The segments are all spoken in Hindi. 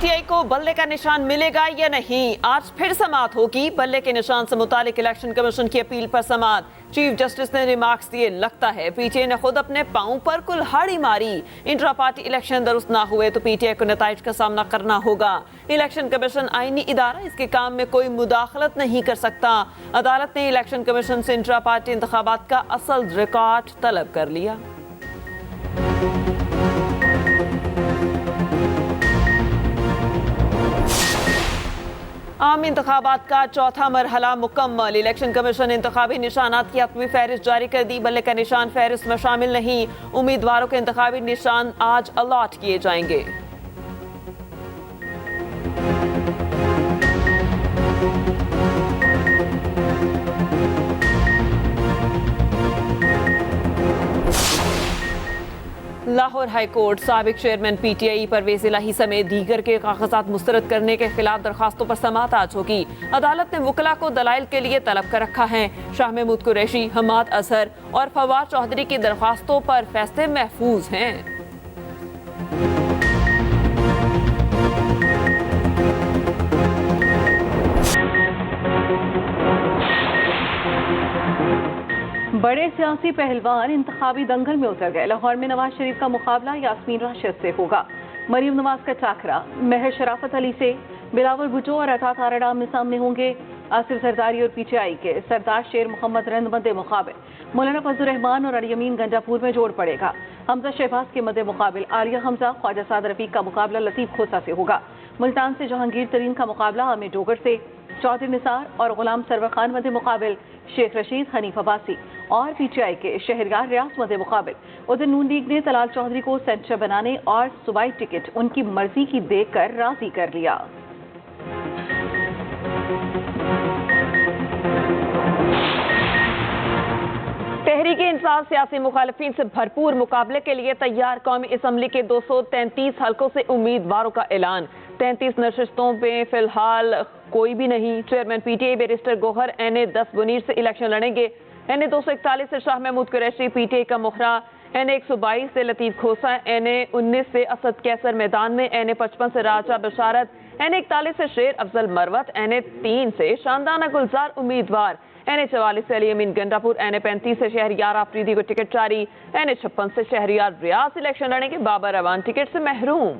पीटीआई को बल्ले का निशान मिलेगा या नहीं, आज फिर समाअत होगी। बल्ले के निशान से मुतालिक इलेक्शन कमीशन की अपील पर समाअत। चीफ जस्टिस ने रिमार्क्स दिए, लगता है पीटीआई ने खुद अपने पांव पर कुल्हाड़ी मारी। इंट्रा पार्टी इलेक्शन दुरुस्त ना हुए तो पीटीआई को नताइज का सामना करना होगा। इलेक्शन कमीशन आईनी इदारा, इसके काम में कोई मुदाखलत नहीं कर सकता। अदालत ने इलेक्शन कमीशन से इंट्रा पार्टी इंतखाबात का असल रिकॉर्ड तलब कर लिया। आम इंतखाबात का चौथा मरहला मुकम्मल। इलेक्शन कमीशन ने इंतखाबी निशानात की अपनी फहरिस्त जारी कर दी। बल्ले का निशान फहरिस्त में शामिल नहीं। उम्मीदवारों के इंतखाबी निशान आज अलॉट किए जाएंगे। लाहौर हाई कोर्ट साबिक चेयरमैन पीटीआई परवेज इलाही समेत दीगर के कागजात मुस्तरद करने के खिलाफ दरखास्तों पर समाअत आज होगी। अदालत ने वकला को दलाइल के लिए तलब कर रखा है। शाह महमूद कुरैशी, हमाद अजहर और फवाद चौधरी की दरखास्तों पर फैसले महफूज हैं। बड़े सियासी पहलवान इंतखाबी दंगल में उतर गए। लाहौर में नवाज शरीफ का मुकाबला यास्मीन राशिद से होगा। मरियम नवाज का टाकरा महर शराफत अली से, बिलावल भुट्टो और अता तारड़ आमने सामने होंगे। आसिफ जरदारी और पीटीआई के सरदार शेर मोहम्मद रंद मद्दे मुकाबिल। मौलाना फजल रहमान और अल-यमीन गंजापुर में जोड़ पड़ेगा। हमजा शहबाज के मद्दे मुकाबिल आलिया हमजा, ख्वाजा साद रफीक का मुकाबला लतीफ खोसा से होगा। मुल्तान से जहांगीर तरीन का मुकाबला आमिर डोगर से, चौधरी निसार और गुलाम सरवर खान मद्दे मुकाबिल शेख रशीद, हनीफ अब्बासी और पीटीआई के शहरयार रियाज मद्दे मुकाबिल। उधर नून लीग ने तलाल चौधरी को सेंटर बनाने और सूबाई टिकट उनकी मर्जी की देकर राजी कर लिया। तहरीक इंसाफ सियासी मुखालिफिन से भरपूर मुकाबले के लिए तैयार। कौमी असम्बली के 233 हल्कों से उम्मीदवारों का ऐलान। 33 नशिस्तों में फिलहाल कोई भी नहीं। Chairman PTI barrister Gauhar NA 10 Munir से इलेक्शन लड़ेंगे। एनए 241 से शाह महमूद कुरैशी पीटीआई का मुखरा। एनए 122 से लतीफ खोसा, एनए 19 से असद कैसर मैदान में, एनए 55 से राजा बशारत, एनए 41 से शेर अफजल मरवत, एनए 3 से शानदाना गुलजार उम्मीदवार, एनए 44 से अल-यमीन गंडापुर, एनए 35 से शहरयार आफरीदी को टिकट जारी, एनए 56 से शहरयार रियाज इलेक्शन लड़ेंगे। बाबर अवान टिकट से महरूम।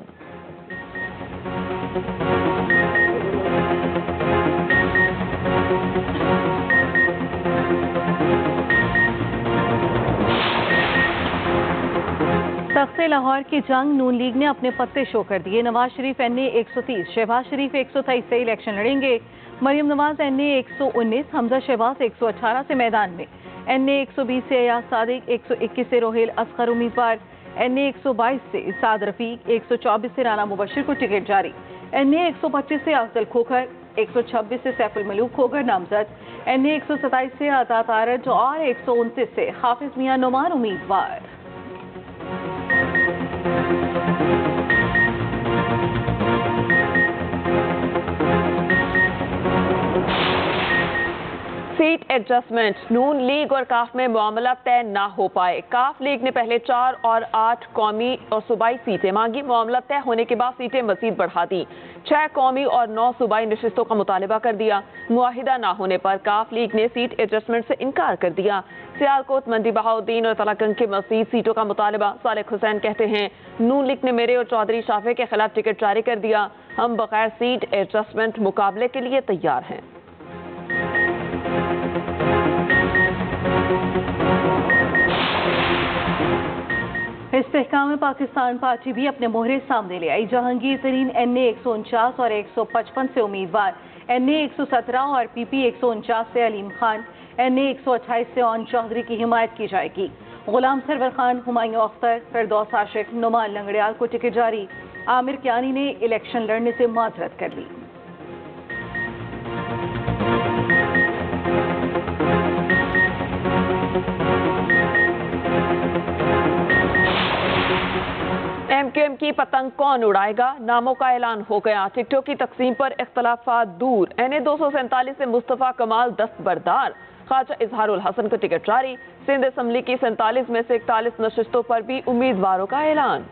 तख्ते लाहौर की जंग नून लीग ने अपने पत्ते शो कर दिए। नवाज शरीफ एनए 130, शहबाज शरीफ 123 से इलेक्शन लड़ेंगे। मरियम नवाज एनए 119, हमजा शहबाज 118 से मैदान में। एनए 120 से अयाज सादिक, 121 से रोहेल असगर उम्मीदवार। एनए 122 से साद रफीक, 124 से राना मुबशिर को टिकट जारी। एनए 125 से अफजल खोखर, 126 से सैफुल मलूक खोखर नामजद। एनए 127 से अता तारड़ और 129 से हाफिज मियां नुमान उम्मीदवार। Seat adjustment. नून लीग और काफ में मामला तय ना हो पाए। काफ लीग ने पहले 4 और 8 कौमी और सूबाई सीटें मांगी। मामला तय होने के बाद सीटें मजीद बढ़ा दी। 6 कौमी और 9 सूबाई नशिस्तों का मुतालबा कर दिया। मुआहिदा ना होने पर काफ लीग ने सीट एडजस्टमेंट से इनकार कर दिया। सियालकोट, मंडी बहाउद्दीन और तलाकंग के मजीद सीटों का मुतालबा। सालेक हुसैन कहते हैं, नून लीग ने मेरे और चौधरी शाफे के खिलाफ टिकट जारी कर दिया। हम बगैर सीट एडजस्टमेंट मुकाबले के लिए तैयार हैं। इस्तेहकाम पाकिस्तान पार्टी भी अपने मोहरे सामने ले आई। जहांगीर तरीन एनए 149 और 155 से उम्मीदवार। एनए 117 और पीपी 149 से अलीम खान। एनए 128 से ओन चौधरी की हिमायत की जाएगी। गुलाम सरवर खान, हुमायूं अख्तर, फिरदौस आशिक, नुमान लंगड़ियाल को टिकट जारी। आमिर कियानी ने इलेक्शन लड़ने से माजरत कर ली। एमक्यूएम की पतंग कौन उड़ाएगा, नामों का ऐलान हो गया। टिकटों की तकसीम पर इख्तलाफात दूर। एनए 247 से मुस्तफा कमाल दस्तबरदार, ख्वाजा इजहारुल हसन को टिकट जारी। सिंध असम्बली की 47 में से 41 नशिस्तों पर भी उम्मीदवारों का ऐलान।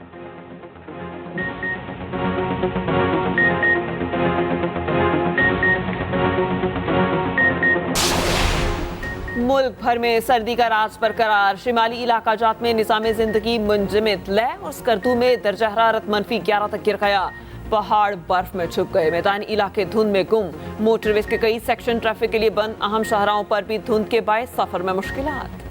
मुल्क भर में सर्दी का राज बरकरार, शिमाली इलाका जात में निज़ाम जिंदगी मुंजमद, लह और स्कर्दू में दर्जा हरारत -11 तक गिर गया। पहाड़ बर्फ में छुप गए, मैदानी इलाके धुंध में गुम, मोटरवेज के कई सेक्शन ट्रैफिक के लिए बंद, अहम शाहराहों पर भी धुंध के बायस सफर में मुश्किलात।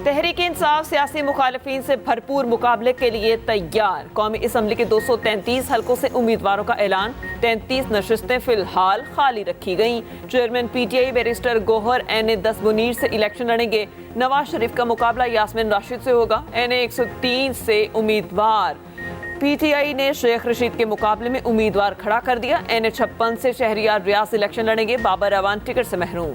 तहरीक इंसाफ सियासी मुखालिफिन से भरपूर मुकाबले के लिए तैयार, कौमी असम्बली के 233 हलकों से उम्मीदवारों का ऐलान, 33 नशिस्तें फिलहाल खाली रखी गईं। Chairman PTI barrister Gauhar NA10 Munir से इलेक्शन लड़ेंगे। नवाज शरीफ का मुकाबला यास्मीन राशिद से होगा। NA 103 से उम्मीदवार, PTI ने शेख रशीद के मुकाबले में उम्मीदवार खड़ा कर दिया। NA 56 से शहरियार रियाज इलेक्शन लड़ेंगे, बाबर अवान टिकट से महरूम।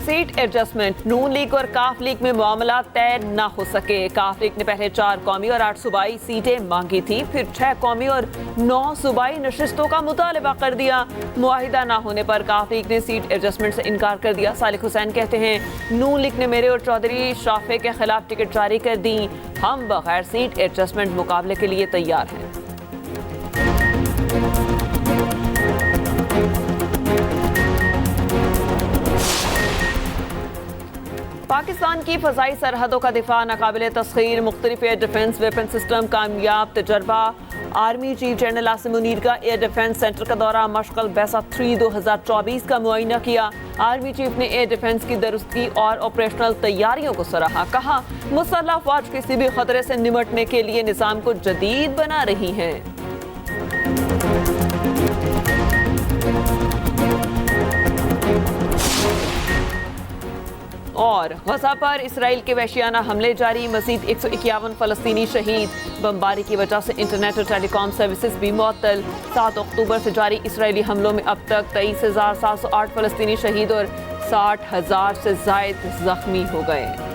सीट एडजस्टमेंट, नून लीग और काफ लीग में मामला तय न हो सके। काफ लीग ने पहले 4 कौमी और 8 सूबाई सीटें मांगी थी, फिर 6 कौमी और 9 सूबाई नशिस्तों का मुतालबा कर दिया। मुआहिदा ना होने पर काफ लीग ने सीट एडजस्टमेंट से इनकार कर दिया। सालिक हुसैन कहते हैं, नून लीग ने मेरे और चौधरी शाफे के खिलाफ टिकट जारी कर दी, हम बगैर सीट एडजस्टमेंट मुकाबले के लिए तैयार हैं। पाकिस्तान की फ़ज़ाई सरहदों का दिफा नाकाबिले तस्खीर, मुख्तलिफ एयर डिफेंस वेपन सिस्टम कामयाब तजर्बा। Army chief general Asim Munir का एयर डिफेंस सेंटर का दौरा, मशक़ल बैसा 3 2024 का मुआयना किया। आर्मी चीफ ने एयर डिफेंस की दुरुस्ती और ऑपरेशनल तैयारियों को सराहा, कहा मुसल्लह फ़ौज किसी भी खतरे से निमटने के लिए निज़ाम को जदीद बना रही है। और गजा पर इसराइल के वहशियाना हमले जारी, मज़ीद 151 फ़लस्तीनी शहीद। बमबारी की वजह से इंटरनेट और टेलीकॉम सर्विसेज भी मुअत्तल। 7 अक्टूबर से जारी इसराइली हमलों में अब तक 23,708 फ़लस्तीनी शहीद और 60,000 से ज़ायद जख्मी हो गए।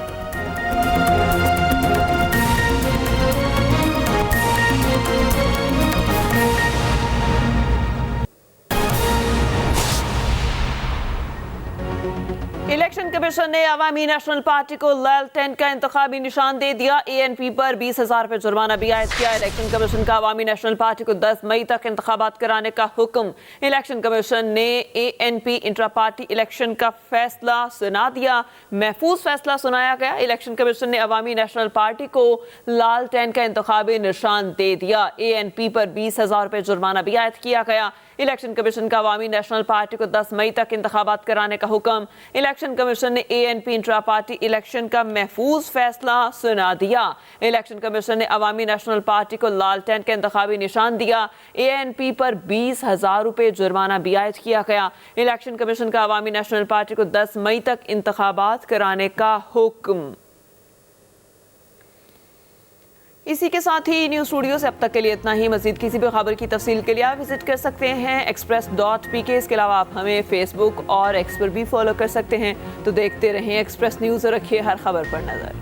इलेक्शन कमीशन ने अवामी नेशनल पार्टी को लालटेन का इंतखाबी निशान दे दिया। ANP पर 20,000 रुपये जुर्माना भी आयद किया। इलेक्शन कमीशन का अवामी नेशनल पार्टी को 10 मई तक इंतखाबात कराने का हुक्म। इलेक्शन कमीशन ने ANP इंट्रा पार्टी इलेक्शन का फैसला सुना दिया। महफूज फैसला सुनाया गया। इलेक्शन कमीशन ने अवामी नेशनल पार्टी को लालटेन का इंतखाबी निशान दे दिया। ANP पर 20,000 रुपये जुर्माना भी आयद किया गया। इलेक्शन कमीशन का अवामी नेशनल पार्टी को 10 मई तक इंतखाबात कराने का हुक्म। इलेक्शन कमीशन ने ANP इंट्रा पार्टी इलेक्शन का महफूज फैसला सुना दिया। इलेक्शन कमीशन ने अवामी नेशनल पार्टी को लालटेन का इंतखाबी निशान दिया। ANP पर 20,000 रुपये जुर्माना भी आयद किया गया। इलेक्शन कमीशन का अवामी नेशनल पार्टी को 10 मई तक इंतखाबात कराने का हुक्म। इसी के साथ ही न्यूज़ स्टूडियो से अब तक के लिए इतना ही। मज़ीद किसी भी खबर की तफसील के लिए आप विजिट कर सकते हैं express.pk। इसके अलावा आप हमें फेसबुक और एक्स पर भी फॉलो कर सकते हैं। तो देखते रहें एक्सप्रेस न्यूज़ और रखिए हर खबर पर नज़र।